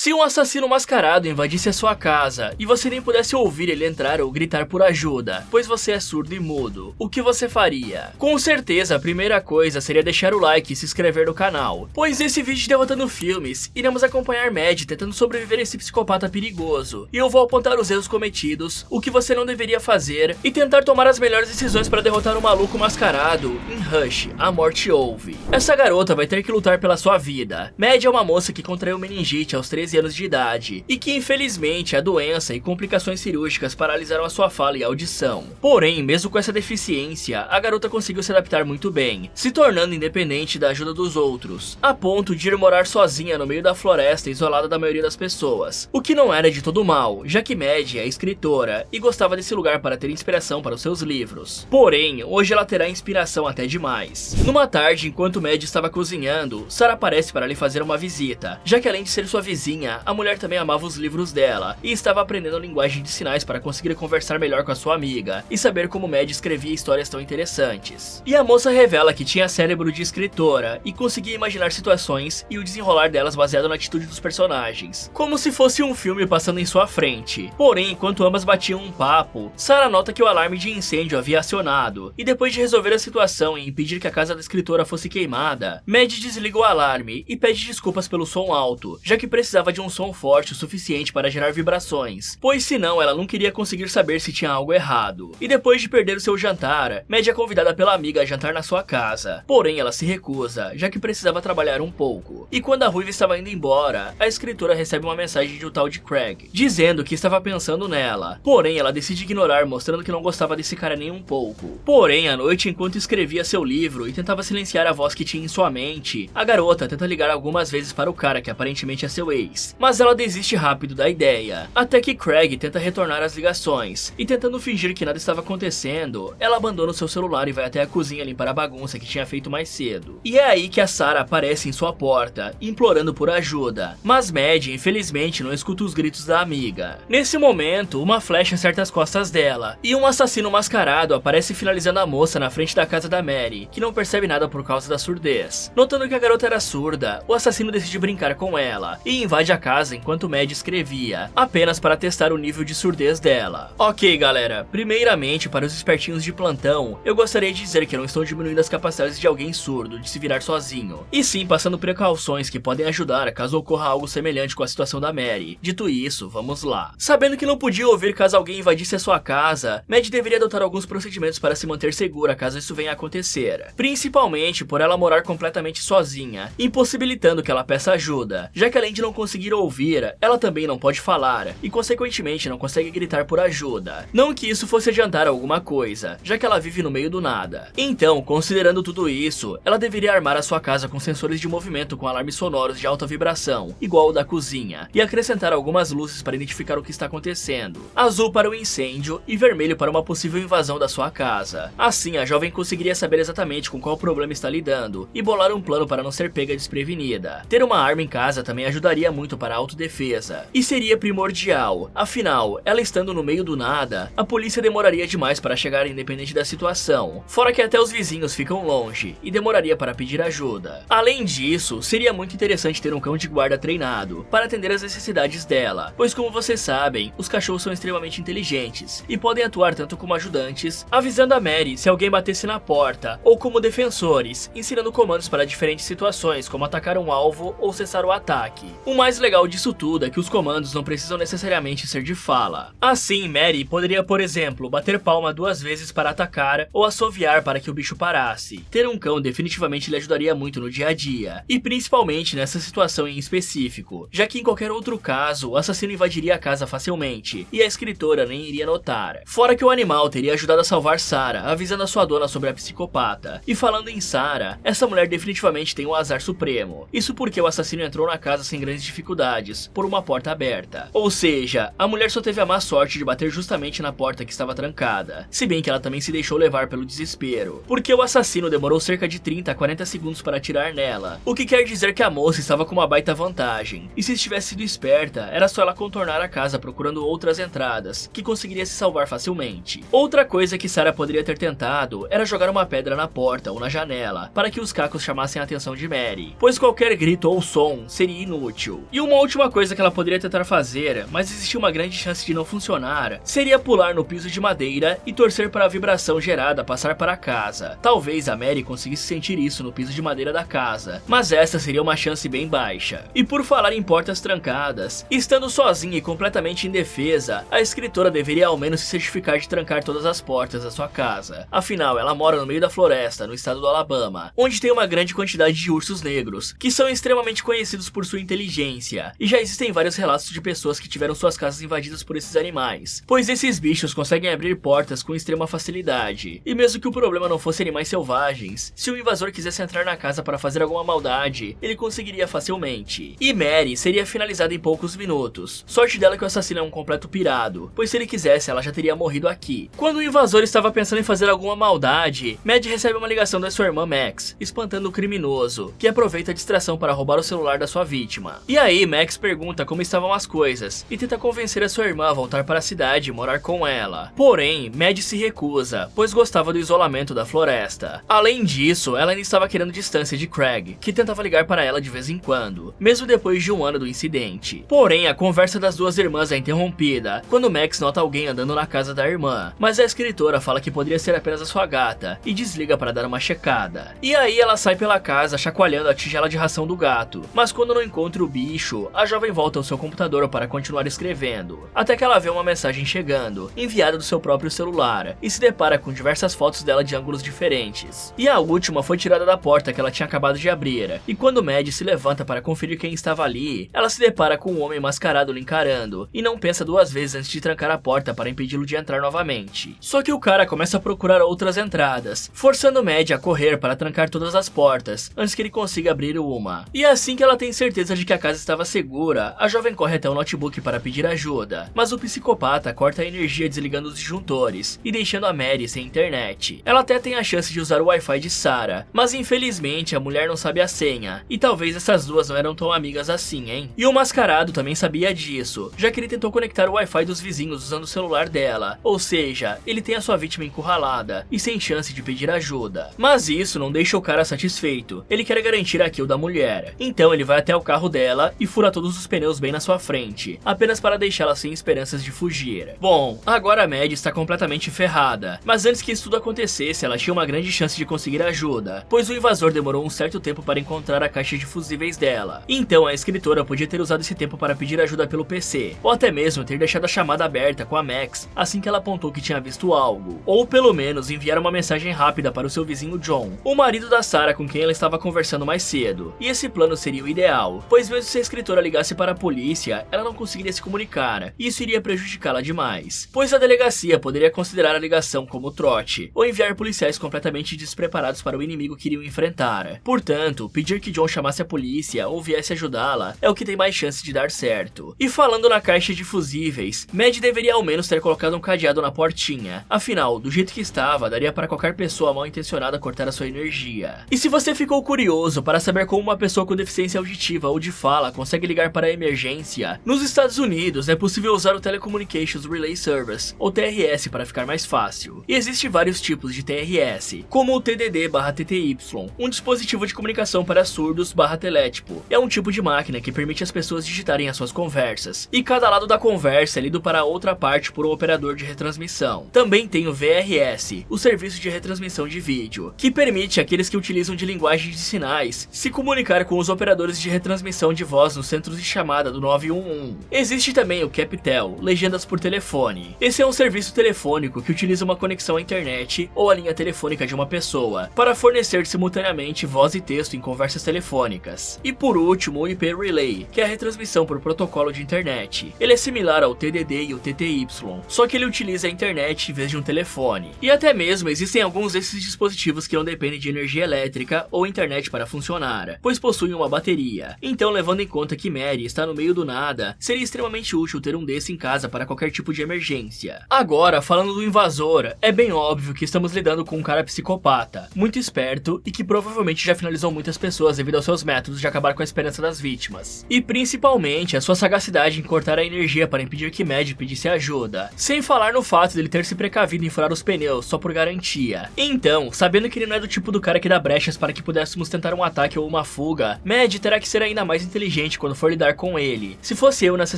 Se um assassino mascarado invadisse a sua casa e você nem pudesse ouvir ele entrar ou gritar por ajuda, pois você é surdo e mudo, o que você faria? Com certeza a primeira coisa seria deixar o like e se inscrever no canal, pois nesse vídeo de Derrotando Filmes, iremos acompanhar Mad tentando sobreviver a esse psicopata perigoso, e eu vou apontar os erros cometidos, o que você não deveria fazer, e tentar tomar as melhores decisões para derrotar o maluco mascarado em Rush, A Morte Ouve. Essa garota vai ter que lutar pela sua vida. Mad é uma moça que contraiu meningite aos 13 anos de idade, e que infelizmente a doença e complicações cirúrgicas paralisaram a sua fala e audição. Porém, mesmo com essa deficiência, a garota conseguiu se adaptar muito bem, se tornando independente da ajuda dos outros, a ponto de ir morar sozinha no meio da floresta isolada da maioria das pessoas, o que não era de todo mal, já que Mad é escritora e gostava desse lugar para ter inspiração para os seus livros. Porém, hoje ela terá inspiração até demais. Numa tarde, enquanto Mad estava cozinhando, Sarah aparece para lhe fazer uma visita, já que além de ser sua vizinha, a mulher também amava os livros dela e estava aprendendo linguagem de sinais para conseguir conversar melhor com a sua amiga e saber como Mad escrevia histórias tão interessantes. E a moça revela que tinha cérebro de escritora e conseguia imaginar situações e o desenrolar delas baseado na atitude dos personagens, como se fosse um filme passando em sua frente. Porém, enquanto ambas batiam um papo, Sarah nota que o alarme de incêndio havia acionado, e depois de resolver a situação e impedir que a casa da escritora fosse queimada, Mad desliga o alarme e pede desculpas pelo som alto, já que precisava de um som forte o suficiente para gerar vibrações, pois senão ela não queria conseguir saber se tinha algo errado. E depois de perder o seu jantar, Mad é convidada pela amiga a jantar na sua casa, porém ela se recusa, já que precisava trabalhar um pouco. E quando a ruiva estava indo embora, a escritora recebe uma mensagem de um tal de Craig, dizendo que estava pensando nela, porém ela decide ignorar, mostrando que não gostava desse cara nem um pouco. Porém, à noite, enquanto escrevia seu livro e tentava silenciar a voz que tinha em sua mente, a garota tenta ligar algumas vezes para o cara que aparentemente é seu ex, mas ela desiste rápido da ideia, até que Craig tenta retornar as ligações, e tentando fingir que nada estava acontecendo, ela abandona o seu celular e vai até a cozinha limpar a bagunça que tinha feito mais cedo. E é aí que a Sarah aparece em sua porta, implorando por ajuda, mas Mad infelizmente não escuta os gritos da amiga. Nesse momento, uma flecha acerta as costas dela, e um assassino mascarado aparece finalizando a moça na frente da casa da Mary, que não percebe nada por causa da surdez. Notando que a garota era surda, o assassino decide brincar com ela, e invade a casa enquanto Mad escrevia, apenas para testar o nível de surdez dela. Ok galera, primeiramente para os espertinhos de plantão, eu gostaria de dizer que não estou diminuindo as capacidades de alguém surdo de se virar sozinho, e sim passando precauções que podem ajudar caso ocorra algo semelhante com a situação da Mary. Dito isso, vamos lá. Sabendo que não podia ouvir caso alguém invadisse a sua casa, Mad deveria adotar alguns procedimentos para se manter segura caso isso venha a acontecer, principalmente por ela morar completamente sozinha, impossibilitando que ela peça ajuda, já que além de não conseguir ouvir, ela também não pode falar, e consequentemente não consegue gritar por ajuda. Não que isso fosse adiantar alguma coisa, já que ela vive no meio do nada. Então, considerando tudo isso, ela deveria armar a sua casa com sensores de movimento com alarmes sonoros de alta vibração, igual o da cozinha, e acrescentar algumas luzes para identificar o que está acontecendo. Azul para o incêndio e vermelho para uma possível invasão da sua casa. Assim, a jovem conseguiria saber exatamente com qual problema está lidando e bolar um plano para não ser pega desprevenida. Ter uma arma em casa também ajudaria muito para a autodefesa, e seria primordial, afinal, ela estando no meio do nada, a polícia demoraria demais para chegar independente da situação, fora que até os vizinhos ficam longe e demoraria para pedir ajuda. Além disso, seria muito interessante ter um cão de guarda treinado para atender às necessidades dela, pois como vocês sabem, os cachorros são extremamente inteligentes e podem atuar tanto como ajudantes, avisando a Mary se alguém batesse na porta, ou como defensores, ensinando comandos para diferentes situações, como atacar um alvo ou cessar o ataque. O mais legal disso tudo é que os comandos não precisam necessariamente ser de fala. Assim, Mary poderia, por exemplo, bater palma 2 vezes para atacar ou assoviar para que o bicho parasse. Ter um cão definitivamente lhe ajudaria muito no dia a dia, e principalmente nessa situação em específico, já que em qualquer outro caso, o assassino invadiria a casa facilmente, e a escritora nem iria notar. Fora que o animal teria ajudado a salvar Sarah, avisando a sua dona sobre a psicopata. E falando em Sarah, essa mulher definitivamente tem um azar supremo. Isso porque o assassino entrou na casa sem grandes dificuldades, por uma porta aberta. Ou seja, a mulher só teve a má sorte de bater justamente na porta que estava trancada, se bem que ela também se deixou levar pelo desespero, porque o assassino demorou cerca de 30 a 40 segundos para atirar nela, o que quer dizer que a moça estava com uma baita vantagem, e se estivesse sido esperta, era só ela contornar a casa procurando outras entradas, que conseguiria se salvar facilmente. Outra coisa que Sarah poderia ter tentado era jogar uma pedra na porta ou na janela, para que os cacos chamassem a atenção de Mary, pois qualquer grito ou som seria inútil. E uma última coisa que ela poderia tentar fazer, mas existia uma grande chance de não funcionar, seria pular no piso de madeira e torcer para a vibração gerada passar para a casa. Talvez a Mary conseguisse sentir isso no piso de madeira da casa, mas essa seria uma chance bem baixa. E por falar em portas trancadas, estando sozinha e completamente indefesa, a escritora deveria ao menos se certificar de trancar todas as portas da sua casa. Afinal, ela mora no meio da floresta, no estado do Alabama, onde tem uma grande quantidade de ursos negros, que são extremamente conhecidos por sua inteligência, e já existem vários relatos de pessoas que tiveram suas casas invadidas por esses animais, pois esses bichos conseguem abrir portas com extrema facilidade. E mesmo que o problema não fosse animais selvagens, se o invasor quisesse entrar na casa para fazer alguma maldade, ele conseguiria facilmente. E Mary seria finalizada em poucos minutos. Sorte dela que o assassino é um completo pirado, pois se ele quisesse, ela já teria morrido aqui. Quando o invasor estava pensando em fazer alguma maldade, Mad recebe uma ligação da sua irmã Max, espantando o criminoso, que aproveita a distração para roubar o celular da sua vítima. E aí, Max pergunta como estavam as coisas, e tenta convencer a sua irmã a voltar para a cidade e morar com ela. Porém, Mad se recusa, pois gostava do isolamento da floresta. Além disso, ela ainda estava querendo distância de Craig, que tentava ligar para ela de vez em quando, mesmo depois de um ano do incidente. Porém, a conversa das duas irmãs é interrompida, quando Max nota alguém andando na casa da irmã, mas a escritora fala que poderia ser apenas a sua gata, e desliga para dar uma checada. E aí ela sai pela casa chacoalhando a tigela de ração do gato, mas quando não encontra o bicho, a jovem volta ao seu computador para continuar escrevendo, até que ela vê uma mensagem chegando, enviada do seu próprio celular, e se depara com diversas fotos dela de ângulos diferentes. E a última foi tirada da porta que ela tinha acabado de abrir, e quando Mad se levanta para conferir quem estava ali, ela se depara com um homem mascarado lhe encarando, e não pensa duas vezes antes de trancar a porta para impedi-lo de entrar novamente. Só que o cara começa a procurar outras entradas, forçando Mad a correr para trancar todas as portas, antes que ele consiga abrir uma. E assim que ela tem certeza de que a casa estava segura, a jovem corre até o notebook para pedir ajuda, mas o psicopata corta a energia desligando os disjuntores, e deixando a Mary sem internet. Ela até tem a chance de usar o Wi-Fi de Sarah, mas infelizmente a mulher não sabe a senha, e talvez essas duas não eram tão amigas assim, hein? E o mascarado também sabia disso, já que ele tentou conectar o Wi-Fi dos vizinhos usando o celular dela, ou seja, ele tem a sua vítima encurralada, e sem chance de pedir ajuda. Mas isso não deixa o cara satisfeito, ele quer garantir a kill da mulher, então ele vai até o carro dela e fura todos os pneus bem na sua frente, apenas para deixá-la sem esperanças de fugir. Bom, agora a Mad está completamente ferrada, mas antes que isso tudo acontecesse, ela tinha uma grande chance de conseguir ajuda, pois o invasor demorou um certo tempo para encontrar a caixa de fusíveis dela. Então a escritora podia ter usado esse tempo para pedir ajuda pelo PC, ou até mesmo ter deixado a chamada aberta com a Max assim que ela apontou que tinha visto algo, ou pelo menos enviar uma mensagem rápida para o seu vizinho John, o marido da Sarah com quem ela estava conversando mais cedo. E esse plano seria o ideal, pois mesmo se a escritora ligasse para a polícia, ela não conseguiria se comunicar, e isso iria prejudicá-la demais, pois a delegacia poderia considerar a ligação como trote, ou enviar policiais completamente despreparados para o inimigo que iriam enfrentar. Portanto, pedir que John chamasse a polícia ou viesse ajudá-la é o que tem mais chance de dar certo. E falando na caixa de fusíveis, Mad deveria ao menos ter colocado um cadeado na portinha, afinal, do jeito que estava, daria para qualquer pessoa mal intencionada cortar a sua energia. E se você ficou curioso para saber como uma pessoa com deficiência auditiva ou de fala consegue ligar para a emergência, nos Estados Unidos é possível usar o Telecommunications Relay Service, ou TRS para ficar mais fácil. E existem vários tipos de TRS, como o TDD/TTY, um dispositivo de comunicação para surdos/telétipo. É um tipo de máquina que permite as pessoas digitarem as suas conversas, e cada lado da conversa é lido para a outra parte por um operador de retransmissão. Também tem o VRS, o serviço de retransmissão de vídeo, que permite àqueles que utilizam de linguagem de sinais se comunicar com os operadores de retransmissão de voz nos centros de chamada do 911. Existe também o Captel, legendas por telefone. Esse é um serviço telefônico que utiliza uma conexão à internet ou a linha telefônica de uma pessoa para fornecer simultaneamente voz e texto em conversas telefônicas. E por último, o IP Relay, que é a retransmissão por protocolo de internet. Ele é similar ao TDD e o TTY, só que ele utiliza a internet em vez de um telefone. E até mesmo existem alguns desses dispositivos que não dependem de energia elétrica ou internet para funcionar, pois possuem uma bateria. Então, levando em conta que Mary está no meio do nada, seria extremamente útil ter um desse em casa para qualquer tipo de emergência. Agora, falando do invasor, é bem óbvio que estamos lidando com um cara psicopata, muito esperto e que provavelmente já finalizou muitas pessoas devido aos seus métodos de acabar com a esperança das vítimas. E principalmente a sua sagacidade em cortar a energia para impedir que Mad pedisse ajuda, sem falar no fato dele ter se precavido em furar os pneus só por garantia. Então, sabendo que ele não é do tipo do cara que dá brechas para que pudéssemos tentar um ataque ou uma fuga, Mad terá que ser ainda mais inteligente inteligente quando for lidar com ele. Se fosse eu nessa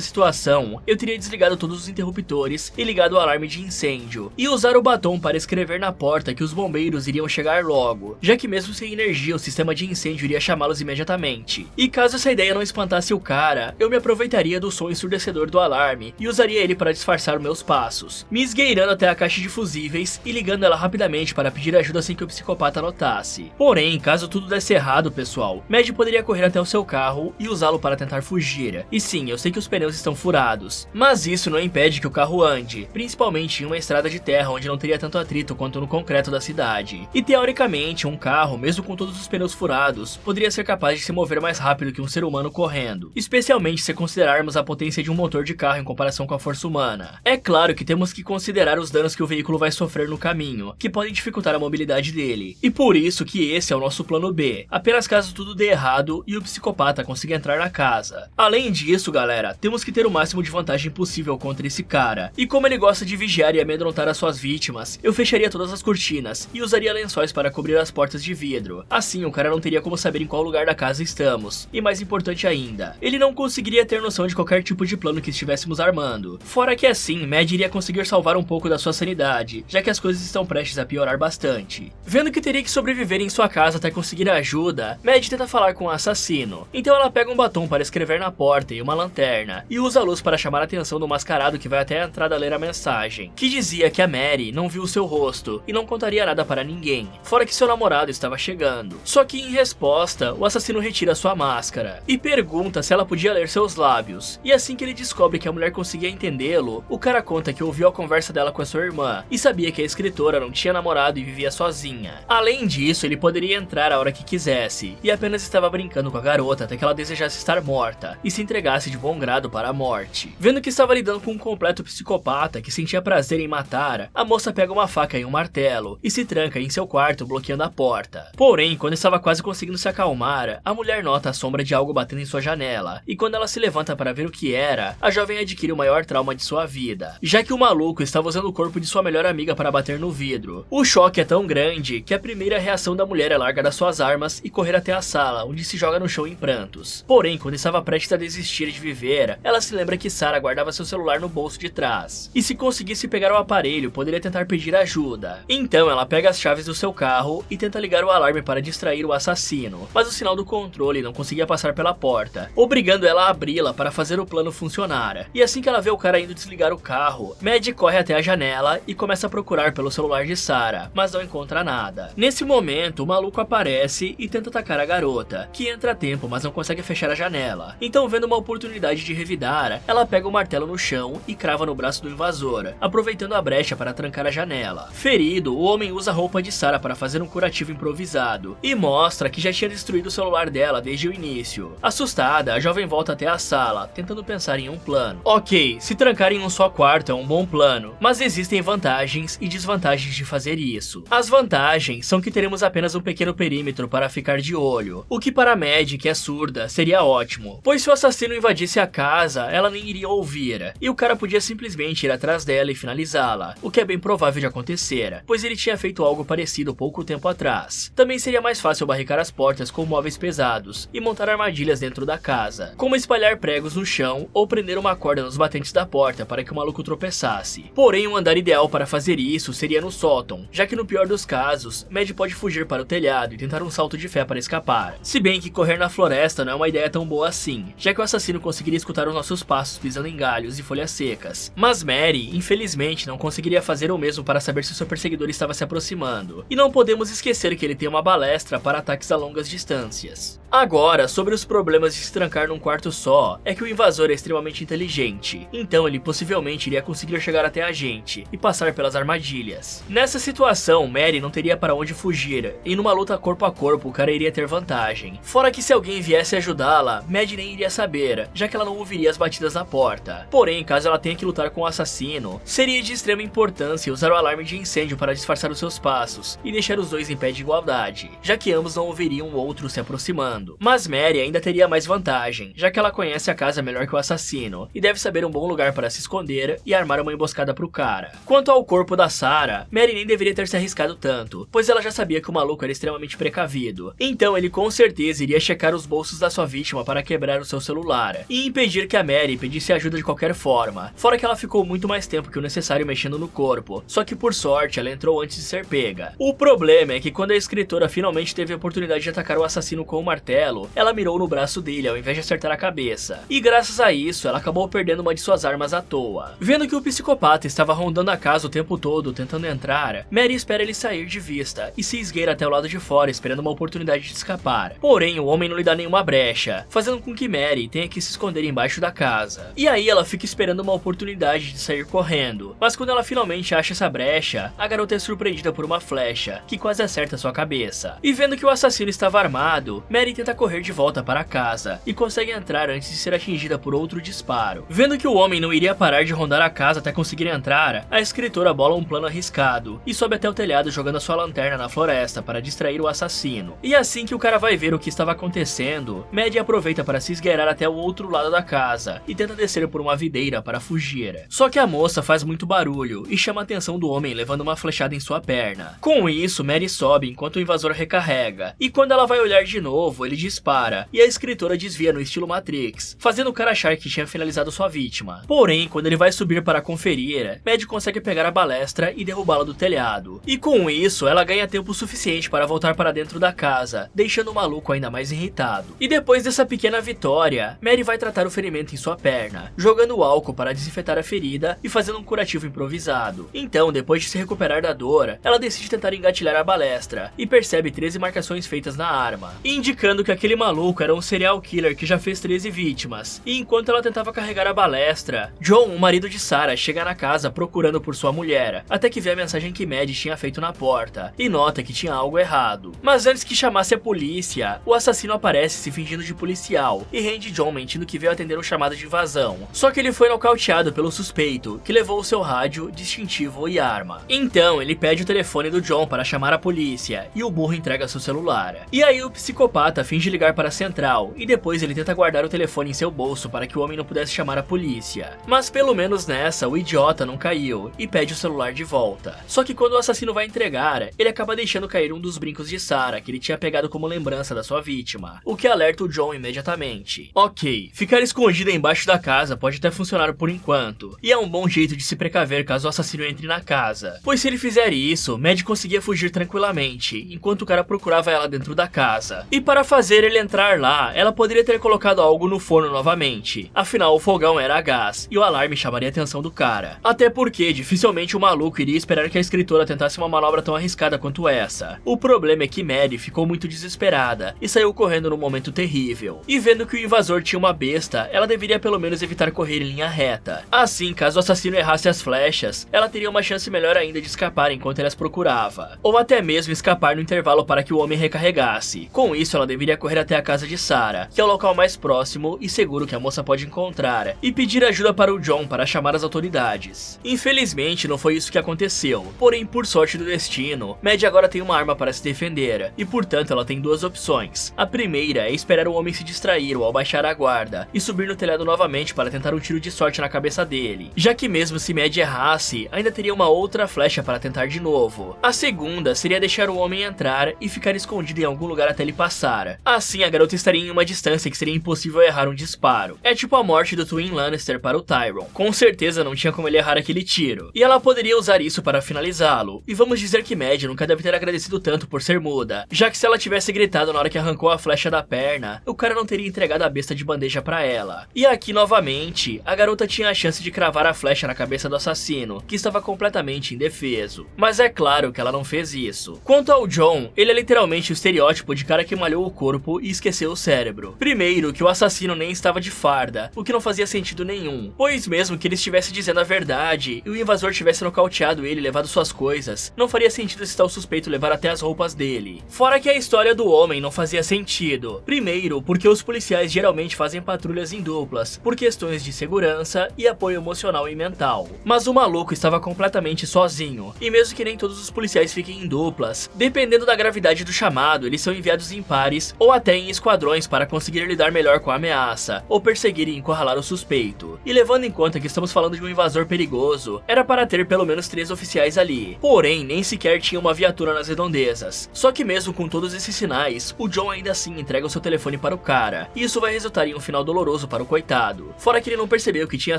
situação, eu teria desligado todos os interruptores e ligado o alarme de incêndio, e usar o batom para escrever na porta que os bombeiros iriam chegar logo, já que mesmo sem energia o sistema de incêndio iria chamá-los imediatamente. E caso essa ideia não espantasse o cara, eu me aproveitaria do som ensurdecedor do alarme e usaria ele para disfarçar meus passos, me esgueirando até a caixa de fusíveis e ligando ela rapidamente para pedir ajuda sem que o psicopata notasse. Porém, caso tudo desse errado, pessoal, Mad poderia correr até o seu carro e usá-lo para tentar fugir. E sim, eu sei que os pneus estão furados, mas isso não impede que o carro ande, principalmente em uma estrada de terra onde não teria tanto atrito quanto no concreto da cidade. E teoricamente, um carro, mesmo com todos os pneus furados, poderia ser capaz de se mover mais rápido que um ser humano correndo, especialmente se considerarmos a potência de um motor de carro em comparação com a força humana. É claro que temos que considerar os danos que o veículo vai sofrer no caminho, que podem dificultar a mobilidade dele, e por isso que esse é o nosso plano B, apenas caso tudo dê errado e o psicopata consiga entrar na casa. Além disso, galera, temos que ter o máximo de vantagem possível contra esse cara, e como ele gosta de vigiar e amedrontar as suas vítimas, eu fecharia todas as cortinas e usaria lençóis para cobrir as portas de vidro. Assim, o cara não teria como saber em qual lugar da casa estamos, e mais importante ainda, ele não conseguiria ter noção de qualquer tipo de plano que estivéssemos armando. Fora que assim, Mad iria conseguir salvar um pouco da sua sanidade, já que as coisas estão prestes a piorar bastante. Vendo que teria que sobreviver em sua casa até conseguir ajuda, Mad tenta falar com o assassino. Então ela pega um batom para escrever na porta e uma lanterna, e usa a luz para chamar a atenção do mascarado que vai até a entrada ler a mensagem, que dizia que a Mary não viu seu rosto e não contaria nada para ninguém, fora que seu namorado estava chegando. Só que em resposta, o assassino retira sua máscara e pergunta se ela podia ler seus lábios, e assim que ele descobre que a mulher conseguia entendê-lo, o cara conta que ouviu a conversa dela com a sua irmã e sabia que a escritora não tinha namorado e vivia sozinha. Além disso, ele poderia entrar a hora que quisesse e apenas estava brincando com a garota até que ela desejasse estar morta e se entregasse de bom grado para a morte. Vendo que estava lidando com um completo psicopata que sentia prazer em matar, a moça pega uma faca e um martelo e se tranca em seu quarto bloqueando a porta. Porém, quando estava quase conseguindo se acalmar, a mulher nota a sombra de algo batendo em sua janela, e quando ela se levanta para ver o que era, a jovem adquire o maior trauma de sua vida, já que o maluco estava usando o corpo de sua melhor amiga para bater no vidro. O choque é tão grande que a primeira reação da mulher é largar das suas armas e correr até a sala, onde se joga no chão em prantos. Porém, quando estava prestes a desistir de viver, ela se lembra que Sarah guardava seu celular no bolso de trás, e se conseguisse pegar o aparelho, poderia tentar pedir ajuda. Então ela pega as chaves do seu carro e tenta ligar o alarme para distrair o assassino, mas o sinal do controle não conseguia passar pela porta, obrigando ela a abri-la para fazer o plano funcionar. E assim que ela vê o cara indo desligar o carro, Mad corre até a janela e começa a procurar pelo celular de Sarah, mas não encontra nada. Nesse momento, o maluco aparece e tenta atacar a garota, que entra a tempo, mas não consegue fechar a janela. Então, vendo uma oportunidade de revidar, ela pega o martelo no chão e crava no braço do invasor, aproveitando a brecha para trancar a janela. Ferido, o homem usa a roupa de Sarah para fazer um curativo improvisado e mostra que já tinha destruído o celular dela desde o início. Assustada, a jovem volta até a sala, tentando pensar em um plano. Ok, se trancar em um só quarto é um bom plano, mas existem vantagens e desvantagens de fazer isso. As vantagens são que teremos apenas um pequeno perímetro para ficar de olho, o que para a Mad, que é surda, seria ótimo, pois se o assassino invadisse a casa, ela nem iria ouvir, e o cara podia simplesmente ir atrás dela e finalizá-la, o que é bem provável de acontecer, pois ele tinha feito algo parecido pouco tempo atrás. Também seria mais fácil barricar as portas com móveis pesados e montar armadilhas dentro da casa, como espalhar pregos no chão ou prender uma corda nos batentes da porta para que o maluco tropeçasse. Porém, um andar ideal para fazer isso seria no sótão, já que no pior dos casos, Mad pode fugir para o telhado e tentar um salto de fé para escapar. Se bem que correr na floresta não é uma ideia tão boa assim, já que o assassino conseguiria escutar os nossos passos pisando em galhos e folhas secas. Mas Mary, infelizmente, não conseguiria fazer o mesmo para saber se seu perseguidor estava se aproximando. E não podemos esquecer que ele tem uma balestra para ataques a longas distâncias. Agora, sobre os problemas de se trancar num quarto só, é que o invasor é extremamente inteligente, então ele possivelmente iria conseguir chegar até a gente e passar pelas armadilhas. Nessa situação, Mary não teria para onde fugir, e numa luta corpo a corpo o cara iria ter vantagem. Fora que se alguém viesse ajudá-la, Mad nem iria saber, já que ela não ouviria as batidas na porta. Porém, caso ela tenha que lutar com o assassino, seria de extrema importância usar o alarme de incêndio para disfarçar os seus passos e deixar os dois em pé de igualdade, já que ambos não ouviriam o outro se aproximando. Mas Mary ainda teria mais vantagem, já que ela conhece a casa melhor que o assassino e deve saber um bom lugar para se esconder e armar uma emboscada pro cara. Quanto ao corpo da Sarah, Mary nem deveria ter se arriscado tanto, pois ela já sabia que o maluco era extremamente precavido, então ele com certeza iria checar os bolsos da sua vítima vítima para quebrar o seu celular e impedir que a Mary pedisse ajuda de qualquer forma, fora que ela ficou muito mais tempo que o necessário mexendo no corpo, só que por sorte ela entrou antes de ser pega. O problema é que quando a escritora finalmente teve a oportunidade de atacar o assassino com o martelo, ela mirou no braço dele ao invés de acertar a cabeça, e graças a isso ela acabou perdendo uma de suas armas à toa. Vendo que o psicopata estava rondando a casa o tempo todo tentando entrar, Mary espera ele sair de vista e se esgueira até o lado de fora esperando uma oportunidade de escapar. Porém, o homem não lhe dá nenhuma brecha, fazendo com que Mary tenha que se esconder embaixo da casa. E aí ela fica esperando uma oportunidade de sair correndo, mas quando ela finalmente acha essa brecha, a garota é surpreendida por uma flecha, que quase acerta sua cabeça. E vendo que o assassino estava armado, Mary tenta correr de volta para casa, e consegue entrar antes de ser atingida por outro disparo. Vendo que o homem não iria parar de rondar a casa até conseguir entrar, a escritora bola um plano arriscado, e sobe até o telhado jogando a sua lanterna na floresta para distrair o assassino. E assim que o cara vai ver o que estava acontecendo, Maddie aproveita para se esgueirar até o outro lado da casa, e tenta descer por uma videira para fugir. Só que a moça faz muito barulho, e chama a atenção do homem levando uma flechada em sua perna. Com isso, Mary sobe enquanto o invasor recarrega, e quando ela vai olhar de novo, ele dispara, e a escritora desvia no estilo Matrix, fazendo o cara achar que tinha finalizado sua vítima. Porém, quando ele vai subir para conferir, Maddie consegue pegar a balestra e derrubá-la do telhado. E com isso, ela ganha tempo suficiente para voltar para dentro da casa, deixando o maluco ainda mais irritado. E depois dessa pequena vitória, Mary vai tratar o ferimento em sua perna, jogando álcool para desinfetar a ferida e fazendo um curativo improvisado. Então, depois de se recuperar da dor, ela decide tentar engatilhar a balestra e percebe 13 marcações feitas na arma, indicando que aquele maluco era um serial killer que já fez 13 vítimas. E enquanto ela tentava carregar a balestra, John, o marido de Sarah, chega na casa procurando por sua mulher, até que vê a mensagem que Maddie tinha feito na porta e nota que tinha algo errado. Mas antes que chamasse a polícia, o assassino aparece se fingindo de policial e rende John mentindo que veio atender um chamado de invasão. Só que ele foi nocauteado pelo suspeito, que levou o seu rádio, distintivo e arma. Então ele pede o telefone do John para chamar a polícia e o burro entrega seu celular. E aí o psicopata finge ligar para a central e depois ele tenta guardar o telefone em seu bolso para que o homem não pudesse chamar a polícia. Mas pelo menos nessa, o idiota não caiu e pede o celular de volta. Só que quando o assassino vai entregar, ele acaba deixando cair um dos brincos de Sarah que ele tinha pegado como lembrança da sua vítima, o que alerta o John imediatamente. Ok, ficar escondida embaixo da casa pode até funcionar por enquanto, e é um bom jeito de se precaver caso o assassino entre na casa, pois se ele fizer isso, Maddie conseguia fugir tranquilamente, enquanto o cara procurava ela dentro da casa. E para fazer ele entrar lá, ela poderia ter colocado algo no forno novamente, afinal o fogão era a gás, e o alarme chamaria a atenção do cara. Até porque dificilmente o maluco iria esperar que a escritora tentasse uma manobra tão arriscada quanto essa. O problema é que Maddie ficou muito desesperada e saiu correndo num momento terrível. E vendo que o invasor tinha uma besta, ela deveria pelo menos evitar correr em linha reta. Assim, caso o assassino errasse as flechas, ela teria uma chance melhor ainda de escapar enquanto ele as procurava. Ou até mesmo escapar no intervalo para que o homem recarregasse. Com isso, ela deveria correr até a casa de Sarah, que é o local mais próximo e seguro que a moça pode encontrar, e pedir ajuda para o John para chamar as autoridades. Infelizmente, não foi isso que aconteceu. Porém, por sorte do destino, Maddie agora tem uma arma para se defender, e portanto ela tem duas opções. A primeira é esperar o homem se distrair ou abaixar a guarda, e subir no telhado novamente para tentar um tiro de sorte na cabeça dele, já que mesmo se Maddie errasse, ainda teria uma outra flecha para tentar de novo. A segunda seria deixar o homem entrar e ficar escondido em algum lugar até ele passar. Assim, a garota estaria em uma distância que seria impossível errar um disparo. É tipo a morte do Twin Lannister para o Tyrion. Com certeza não tinha como ele errar aquele tiro, e ela poderia usar isso para finalizá-lo. E vamos dizer que Maddie nunca deve ter agradecido tanto por ser muda, já que se ela tivesse gritado na hora que arrancou a flecha da perna, o cara não teria entregado a besta de bandeja para ela. E aqui novamente, a garota tinha a chance de cravar a flecha na cabeça do assassino, que estava completamente indefeso. Mas é claro que ela não fez isso. Quanto ao John, ele é literalmente o estereótipo de cara que malhou o corpo e esqueceu o cérebro. Primeiro, que o assassino nem estava de farda, o que não fazia sentido nenhum, pois mesmo que ele estivesse dizendo a verdade e o invasor tivesse nocauteado ele e levado suas coisas, não faria sentido se tal suspeito levar até as roupas dele. Fora que a história do homem não fazia sentido. Primeiro, porque os policiais geralmente fazem patrulhas em duplas, por questões de segurança e apoio emocional e mental. Mas o maluco estava completamente sozinho, e mesmo que nem todos os policiais fiquem em duplas, dependendo da gravidade do chamado, eles são enviados em pares ou até em esquadrões para conseguir lidar melhor com a ameaça, ou perseguir e encurralar o suspeito. E levando em conta que estamos falando de um invasor perigoso, era para ter pelo menos 3 oficiais ali. Porém, nem sequer tinha uma viatura nas redondezas. Só que mesmo com todos esses sinais, o John ainda assim entrega o seu telefone para o cara, e isso vai resultar em um final doloroso para o coitado. Fora que ele não percebeu que tinha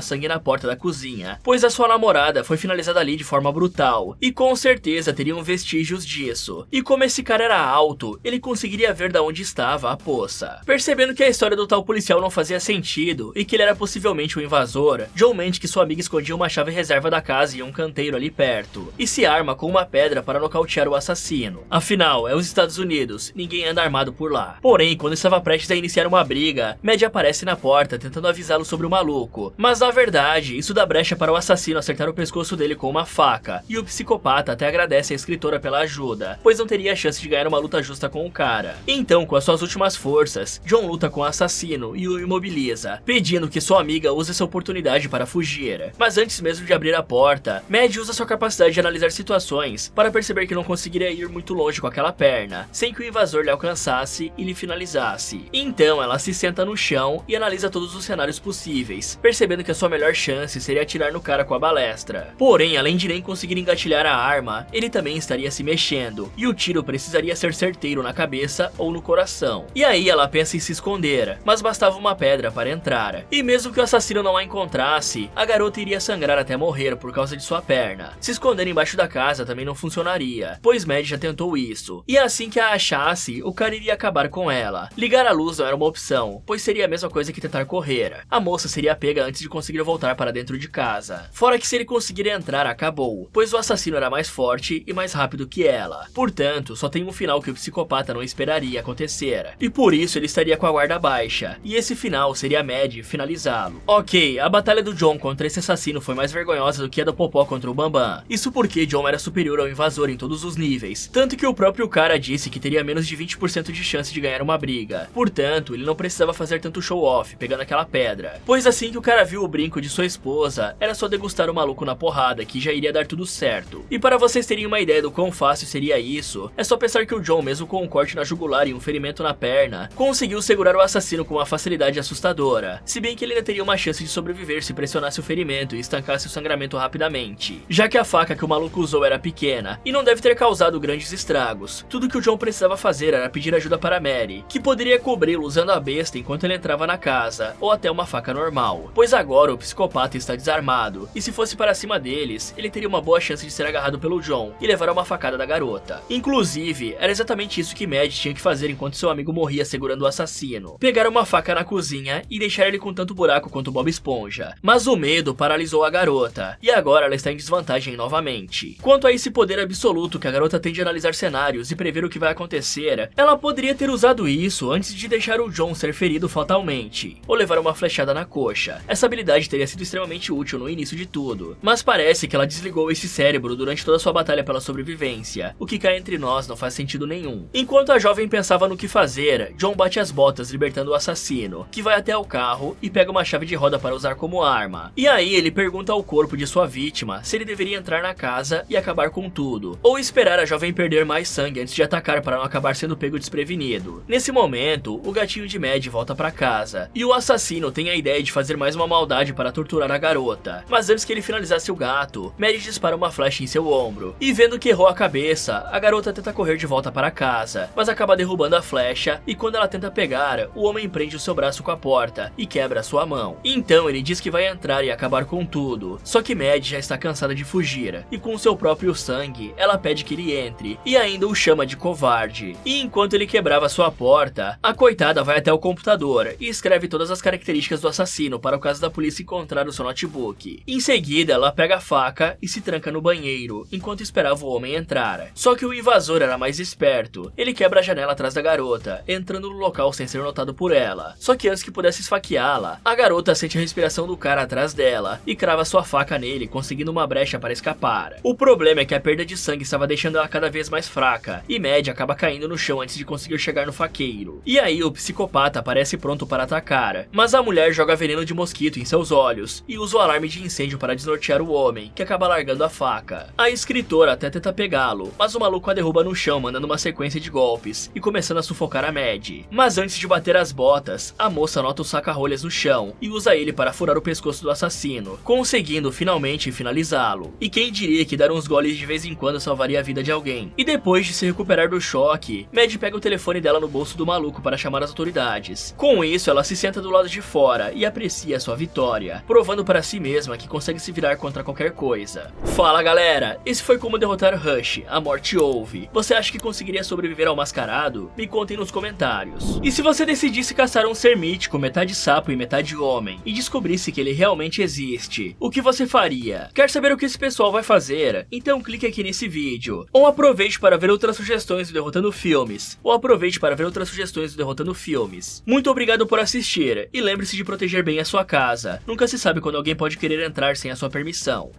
sangue na porta da cozinha, pois a sua namorada foi finalizada ali de forma brutal, e com certeza teriam vestígios disso. E como esse cara era alto, ele conseguiria ver da onde estava a poça. Percebendo que a história do tal policial não fazia sentido, e que ele era possivelmente um invasor, John mente que sua amiga escondia uma chave reserva da casa em um canteiro ali perto, e se arma com uma pedra para nocautear o assassino. Afinal, é os Estados Unidos, ninguém anda armado por lá. Porém, quando estava prestes a iniciar uma briga, Maddie aparece na porta tentando avisá-lo sobre o maluco, mas na verdade, isso dá brecha para o assassino acertar o pescoço dele com uma faca, e o psicopata até agradece a escritora pela ajuda, pois não teria a chance de ganhar uma luta justa com o cara. Então, com as suas últimas forças, John luta com o assassino e o imobiliza, pedindo que sua amiga use essa oportunidade para fugir. Mas antes mesmo de abrir a porta, Maddie usa sua capacidade de analisar situações para perceber que não conseguiria ir muito longe com aquela perna, sem que o invasor lhe alcançasse e lhe finalizasse. Então ela se senta no chão e analisa todos os cenários possíveis, percebendo que a sua melhor chance seria atirar no cara com a balestra. Porém, além de nem conseguir engatilhar a arma, ele também estaria se mexendo, e o tiro precisaria ser certeiro na cabeça ou no coração. E aí ela pensa em se esconder, mas bastava uma pedra para entrar. E mesmo que o assassino não a encontrasse, a garota iria sangrar até morrer por causa de sua perna. Se esconder embaixo da casa também não funcionaria, pois Maddie já tentou isso. E assim que a achasse, o cara iria acabar com ela. Ligar a luz não era uma opção, pois seria a mesma coisa que tentar correr. A moça seria pega antes de conseguir voltar para dentro de casa. Fora que se ele conseguir entrar, acabou, pois o assassino era mais forte e mais rápido que ela. Portanto, só tem um final que o psicopata não esperaria acontecer, e por isso ele estaria com a guarda baixa, e esse final seria Maddie finalizá-lo. Ok, a batalha do John contra esse assassino foi mais vergonhosa do que a do Popó contra o Bambam. Isso porque John era superior ao invasor em todos os níveis, tanto que o próprio cara disse que teria menos de 20% de chance de ganhar uma briga. Portanto, ele não precisava fazer tanto show-off pegando aquela pedra, pois assim que o cara viu o brinco de sua esposa, era só degustar o maluco na porrada que já iria dar tudo certo. E para vocês terem uma ideia do quão fácil seria isso, é só pensar que o John, mesmo com um corte na jugular e um ferimento na perna, conseguiu segurar o assassino com uma facilidade assustadora, se bem que ele ainda teria uma chance de sobreviver se pressionasse o ferimento e estancasse o sangramento rapidamente, já que a faca que o maluco usou era pequena e não deve ter causado grandes estragos. Tudo que o John precisava fazer era pedir ajuda para Mary, que poderia cobri-lo usando a besta enquanto ele entrava na casa, ou até uma faca normal, pois agora o psicopata está desarmado, e se fosse para cima deles, ele teria uma boa chance de ser agarrado pelo John e levar uma facada da garota. Inclusive, era exatamente isso que Maddie tinha que fazer enquanto seu amigo morria segurando o assassino: pegar uma faca na cozinha e deixar ele com tanto buraco quanto Bob Esponja. Mas o medo paralisou a garota, e agora ela está em desvantagem novamente. Quanto a esse poder absoluto que a garota tem de analisar cenários e prever o que vai acontecer, ela poderia ter usado isso antes de deixar o John ser ferido fatalmente, ou levar uma flechada na coxa. Essa habilidade teria sido extremamente útil no início de tudo, mas parece que ela desligou esse cérebro durante toda sua batalha pela sobrevivência, o que cá entre nós não faz sentido nenhum. Enquanto a jovem pensava no que fazer, John bate as botas libertando o assassino, que vai até o carro e pega uma chave de roda para usar como arma. E aí ele pergunta ao corpo de sua vítima se ele deveria entrar na casa e acabar com tudo, ou esperar a jovem perder mais sangue antes de atacar para não acabar sendo pego desprevenido. Nesse momento, o gatinho de Maddie volta para casa, e o assassino tem a ideia de fazer mais uma maldade para torturar a garota. Mas antes que ele finalizasse o gato, Maddie dispara uma flecha em seu ombro, e vendo que errou a cabeça, a garota tenta correr de volta para casa, mas acaba derrubando a flecha, e quando ela tenta pegar, o homem prende o seu braço com a porta e quebra sua mão. Então ele diz que vai entrar e acabar com tudo, só que Maddie já está cansada de fugir, e com seu próprio sangue, ela pede que ele entre, e ainda o chama de covarde. E enquanto ele quebrava sua porta, a coitada vai até o computador e escreve todas as características do assassino para o caso da polícia encontrar o seu notebook. Em seguida, ela pega a faca e se tranca no banheiro, enquanto esperava o homem entrar. Só que o invasor era mais esperto. Ele quebra a janela atrás da garota, entrando no local sem ser notado por ela. Só que antes que pudesse esfaqueá-la, a garota sente a respiração do cara atrás dela e crava sua faca nele, conseguindo uma brecha para escapar. O problema é que a perda de sangue estava deixando ela cada vez mais fraca, e Maddie acaba caindo no chão antes de conseguir chegar no faqueiro. E aí o psicopata parece pronto para atacar, mas a mulher joga veneno de mosquito em seus olhos e usa o alarme de incêndio para desnortear o homem, que acaba largando a faca. A escritora até tenta pegá-lo, mas o maluco a derruba no chão, mandando uma sequência de golpes e começando a sufocar a Maddie. Mas antes de bater as botas, a moça nota o saca-rolhas no chão e usa ele para furar o pescoço do assassino, conseguindo finalmente finalizá-lo. E quem diria que dar uns goles de vez em quando salvaria a vida de alguém. E depois de se recuperar do choque, Maddie pega o telefone dela no bolso do maluco para chamar chamar as autoridades. Com isso, ela se senta do lado de fora e aprecia sua vitória, provando para si mesma que consegue se virar contra qualquer coisa. Fala galera, esse foi como derrotar Rush, a morte ouve. Você acha que conseguiria sobreviver ao mascarado? Me contem nos comentários. E se você decidisse caçar um ser mítico, metade sapo e metade homem, e descobrisse que ele realmente existe, o que você faria? Quer saber o que esse pessoal vai fazer? Então clique aqui nesse vídeo. Ou aproveite para ver outras sugestões do Derrotando Filmes. Muito obrigado por assistir, e lembre-se de proteger bem a sua casa. Nunca se sabe quando alguém pode querer entrar sem a sua permissão.